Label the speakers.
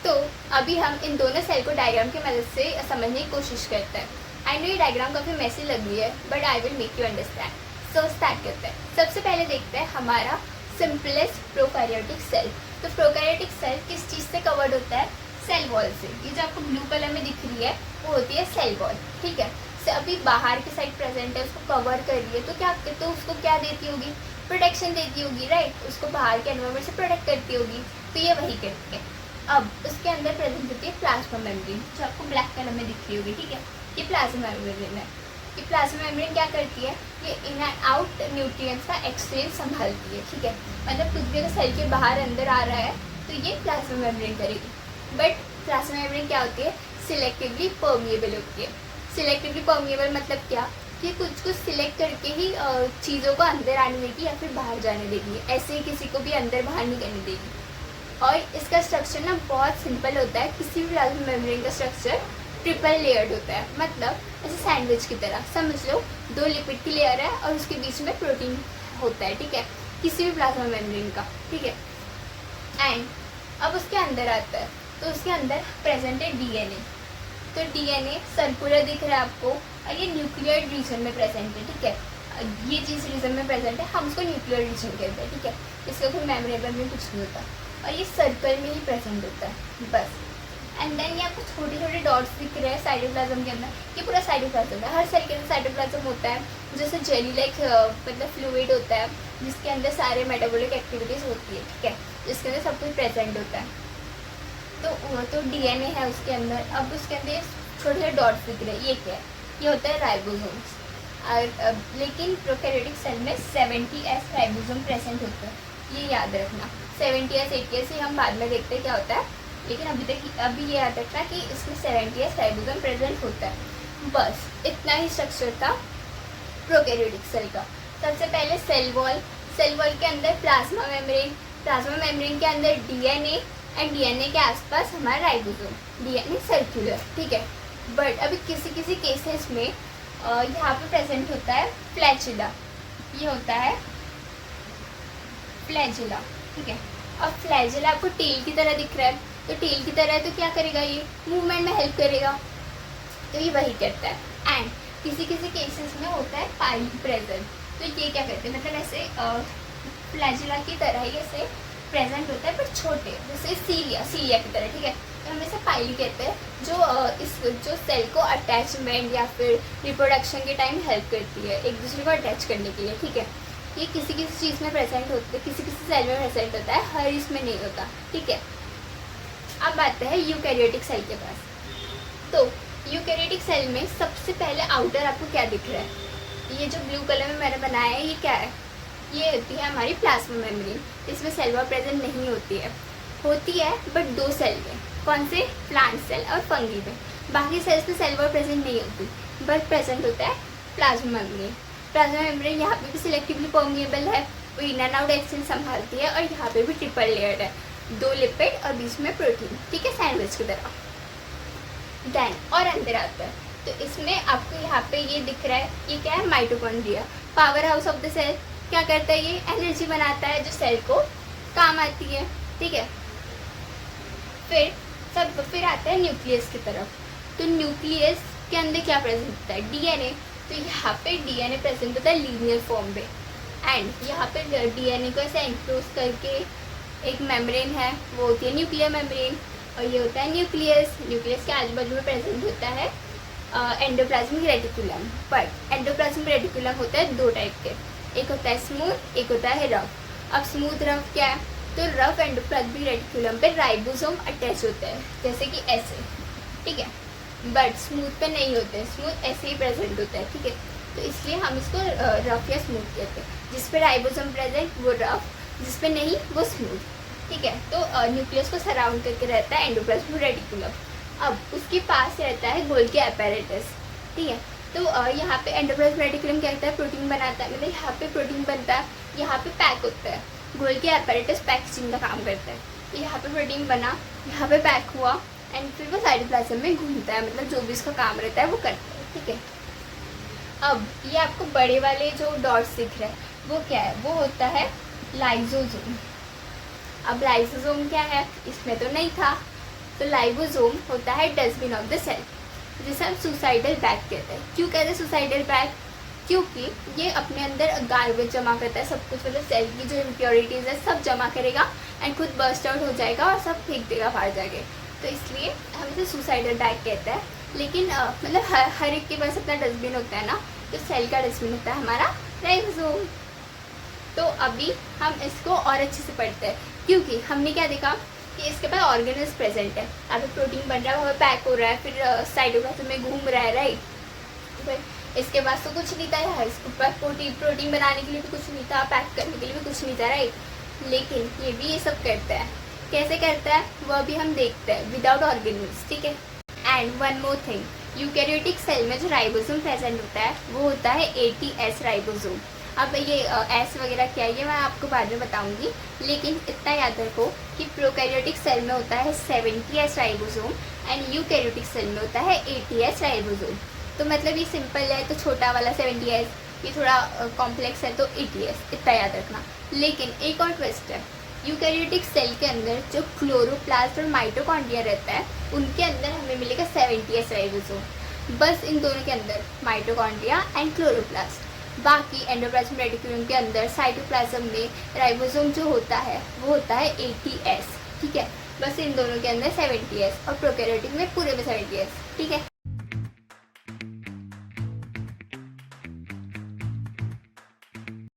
Speaker 1: तो अभी हम इन दोनों सेल को डायग्राम की मदद से समझने की कोशिश करते हैं। आई नो ये डायग्राम काफ़ी मैसी लग रही है, but I will make you understand. So start करते हैं। सबसे पहले देखते हैं हमारा सिंपलेस्ट प्रोकैरियोटिक सेल। तो प्रोकैरियोटिक सेल किस चीज़ से कवर्ड होता है? सेल वॉल से। ये जो आपको ब्लू कलर में दिख रही है वो होती है सेल वॉल, ठीक है। से अभी बाहर की साइड प्रेजेंट है, उसको कवर कर रही है, तो उसको क्या देती होगी? प्रोटेक्शन देती होगी, राइट। उसको बाहर के एनवायरनमेंट से प्रोटेक्ट करती होगी, तो ये वही करती है। अब उसके अंदर प्रेजेंट होती है प्लाज्मा मेम्ब्रेन, जो आपको ब्लैक कलर में दिख रही होगी, ठीक है। ये प्लाज्मा मेम्ब्रेन है। ये प्लाज्मा मेम्ब्रेन क्या करती है? ये इन एंड आउट न्यूट्रिएंट्स का एक्सचेंज संभालती है, ठीक है। मतलब कुछ भी अगर सेल के बाहर अंदर आ रहा है तो ये प्लाज्मा मेम्ब्रेन करेगी। बट प्लाज्मा मेम्ब्रेन क्या होती है? सिलेक्टिवली परमिएबल होती है। सिलेक्टिवली परमिएबल मतलब क्या? कि कुछ सिलेक्ट करके ही चीज़ों को अंदर आने देगी या फिर बाहर जाने देगी, ऐसे ही किसी को भी अंदर बाहर नहीं करने देगी। और इसका स्ट्रक्चर ना बहुत सिंपल होता है। किसी भी प्लाज्मा मेम्ब्रेन का स्ट्रक्चर ट्रिपल लेयर्ड होता है, मतलब ऐसे सैंडविच की तरह समझ लो। 2 लिपिड की लेयर है और उसके बीच में प्रोटीन होता है, ठीक है, किसी भी प्लाज्मा मेम्ब्रेन का, ठीक है। एंड अब उसके अंदर आता है, तो उसके अंदर प्रेजेंट है डीएनए। तो डीएनए सर्कुलर दिख रहा है आपको, और ये न्यूक्लियर रीजन में प्रेजेंट है, ठीक है। ये चीज़ रीजन में प्रेजेंट है, हम उसको न्यूक्लियर रीजन कहते हैं, ठीक है। इसका कोई मेमोरेबल में कुछ नहीं होता, और ये सर्कल में ही प्रेजेंट होता है बस। एंड देन ये आपको छोटे छोटे डॉट्स दिख रहे हैं साइटोप्लाज्म के अंदर। ये पूरा साइटोप्लाज्म है, हर सेल के अंदर साइटोप्लाज्म होता है, जैसे जेली लाइक मतलब फ्लूइड होता है, जिसके अंदर सारे मेटाबॉलिक एक्टिविटीज़ होती है, ठीक है, जिसके अंदर सब कुछ प्रेजेंट होता है। तो डीएनए है उसके अंदर। अब उसके अंदर छोटे छोटे डॉट्स दिख रहे हैं, ये क्या है? ये होता है राइबोसोम्स। और लेकिन प्रोकैरियोटिक सेल में 70S राइबोसोम प्रेजेंट होता है, ये याद रखना। 70S 80S ही हम बाद में देखते हैं क्या होता है, लेकिन अभी ये याद रखना कि इसमें 70S राइबोसोम प्रेजेंट होता है। बस इतना ही स्ट्रक्चर था प्रोकैरियोटिक सेल का। सबसे पहले सेल वॉल के अंदर प्लाज्मा मेम्ब्रेन के अंदर डीएनए, एंड डीएनए के आसपास हमारा राइबोसोम। डीएनए सर्कुलर, ठीक है। बट अभी किसी किसी केसेस में यहाँ पे प्रेजेंट होता है फ्लैजिला। ये होता है फ्लैजिला, ठीक है। अब फ्लैजिला आपको टेल की तरह दिख रहा है, तो टेल की तरह है तो क्या करेगा? ये मूवमेंट में हेल्प करेगा, तो ये वही करता है। एंड किसी किसी केसेस में होता है पाइली प्रेजेंट, तो ये क्या करते हैं? मतलब ऐसे फ्लैजिला की तरह ही ऐसे प्रेजेंट होता है, पर छोटे, जैसे सीलिया की तरह, ठीक है। तो हम इसे पाइली कहते हैं, जो सेल को अटैचमेंट या फिर रिप्रोडक्शन के टाइम हेल्प करती है एक दूसरे को अटैच करने के लिए, ठीक है। ये किसी किसी चीज़ में प्रेजेंट होता है, किसी किसी सेल में प्रेजेंट होता है, हर इसमें नहीं होता, ठीक है। अब आते हैं यूकैरियोटिक सेल के पास। तो यूकैरियोटिक सेल में सबसे पहले आउटर आपको क्या दिख रहा है? ये जो ब्लू कलर में मैंने बनाया है, ये क्या है? ये होती है हमारी प्लाज्मा मेम्ब्रेन। इसमें सेल वॉल प्रेजेंट नहीं होती है बट 2 सेल में। कौन से? प्लांट सेल और फंगी में। बाकी सेल्स में सेल वॉल प्रेजेंट नहीं होती, बट प्रेजेंट होता है प्लाज्मा मेम्ब्रेन। प्लाज्मा मेम्ब्रेन यहाँ पे भी सिलेक्टिवली परमिएबल है, वो इन एंड आउट एक्सचेंज संभालती है, और यहाँ पे भी ट्रिपल लेयर है, 2 लिपिड और बीच में प्रोटीन, ठीक है, सैंडविच की तरह। देन और अंदर आता है, तो इसमें आपको यहाँ पे ये दिख रहा है, ये क्या है? Mitochondria, power house of the cell. क्या करता है? ये एनर्जी बनाता है जो सेल को काम आती है, ठीक है। फिर आता है न्यूक्लियस की तरफ। तो न्यूक्लियस के अंदर क्या प्रेजेंट होता है? डीएनए। तो यहाँ पे डीएनए प्रेजेंट होता है लीनियर फॉर्म में, एंड यहाँ पे डीएनए को ऐसे एनक्लोज करके एक मेम्ब्रेन है, वो होती है न्यूक्लियर मेम्ब्रेन, और ये होता है न्यूक्लियस के आजू बाजू में प्रेजेंट होता है endoplasmic reticulum. But endoplasmic reticulum होता है 2 टाइप के, एक होता है स्मूथ, एक होता है रफ। अब स्मूथ रफ क्या है? तो रफ एंडोप्लाज्मिक रेटिकुलम पे राइबोसोम अटैच होता है, जैसे कि ऐसे, ठीक है। बट स्मूथ पे नहीं होते हैं, स्मूथ ऐसे ही प्रेजेंट होता है, ठीक है। तो इसलिए हम इसको रफ या स्मूथ कहते हैं। जिस पे राइबोसोम प्रेजेंट वो रफ, जिस पे नहीं वो स्मूथ, ठीक है। तो न्यूक्लियस को सराउंड करके रहता है एंडोप्लाज्मिक रेटिकुलम। अब उसके पास रहता है गोल्गी apparatus, ठीक है। तो यहाँ पे एंडोप्लाज्मिक रेटिकुलम क्या करता है? प्रोटीन बनाता है, मतलब यहाँ पे प्रोटीन बनता है, यहाँ पे पैक होता है। गोल्गी apparatus पैकेजिंग का काम करता है। तो यहाँ पे प्रोटीन बना, यहाँ पे पैक हुआ, एंड फिर वो साइटोप्लाज्म में घूमता है, मतलब जो भी इसका काम रहता है वो करता है, ठीक है। अब ये आपको बड़े वाले जो डॉट्स दिख रहे हैं वो क्या है? वो होता है लाइसोसोम। अब लाइसोसोम क्या है? इसमें तो नहीं था, तो लाइबोसोम होता है डस्टबिन ऑफ द सेल, जिसे हम सुसाइडल बैग कहते हैं। क्यों कहते हैं सुसाइडल बैग? क्योंकि ये अपने अंदर गार्बेज जमा करता है, सब कुछ, मतलब सेल की जो इम्प्योरिटीज़ है सब जमा करेगा एंड खुद बर्स्ट आउट हो जाएगा और सब फेंक देगा बाहर जाके। तो इसलिए हम इसे सुसाइडल बैग कहते हैं। लेकिन मतलब हर एक के पास अपना डस्टबिन होता है ना, तो सेल का डस्टबिन होता है हमारा राइबोसोम। तो अभी हम इसको और अच्छे से पढ़ते हैं, क्योंकि हमने क्या देखा कि इसके पास ऑर्गेनल्स प्रेजेंट है। अभी प्रोटीन बन रहा है, वह पैक हो रहा है, फिर साइटोप्लाज्म में घूम रहा है, राइट। फिर इसके पास तो कुछ नहीं था यार, इसके पास प्रोटीन बनाने के लिए भी कुछ नहीं था, पैक करने के लिए भी कुछ नहीं था, राइट। लेकिन ये भी ये सब करता है। कैसे करता है वो अभी हम देखते हैं, विदाउट ऑर्गेनल्स, ठीक है। And one more thing, eukaryotic cell में जो राइबोसोम प्रेजेंट होता है वो होता है ATS राइबोसोम। अब ये एस वगैरह क्या है ये मैं आपको बाद में बताऊंगी, लेकिन इतना याद रखो कि प्रोकैरियोटिक सेल में होता है 70S ribosome and eukaryotic cell में होता है ATS राइबोसोम। तो मतलब ये सिंपल है तो छोटा वाला 70S, ये थोड़ा कॉम्प्लेक्स है तो ATS, इतना याद रखना। लेकिन एक और ट्विस्ट है, यूकैरियोटिक सेल के अंदर जो क्लोरोप्लास्ट और माइटोकॉन्ड्रिया रहता है उनके अंदर हमें मिलेगा 70S राइबोसोम। बस इन दोनों के अंदर माइटोकॉन्ड्रिया एंड क्लोरोप्लास्ट। बाकी एंडोप्लाज्म रेटिकुलम के अंदर साइटोप्लाज्म में राइबोसोम जो होता है वो होता है ATS, ठीक है। बस इन दोनों के अंदर 70S और प्रोकैरियोटिक में पूरे में 70S, ठीक है।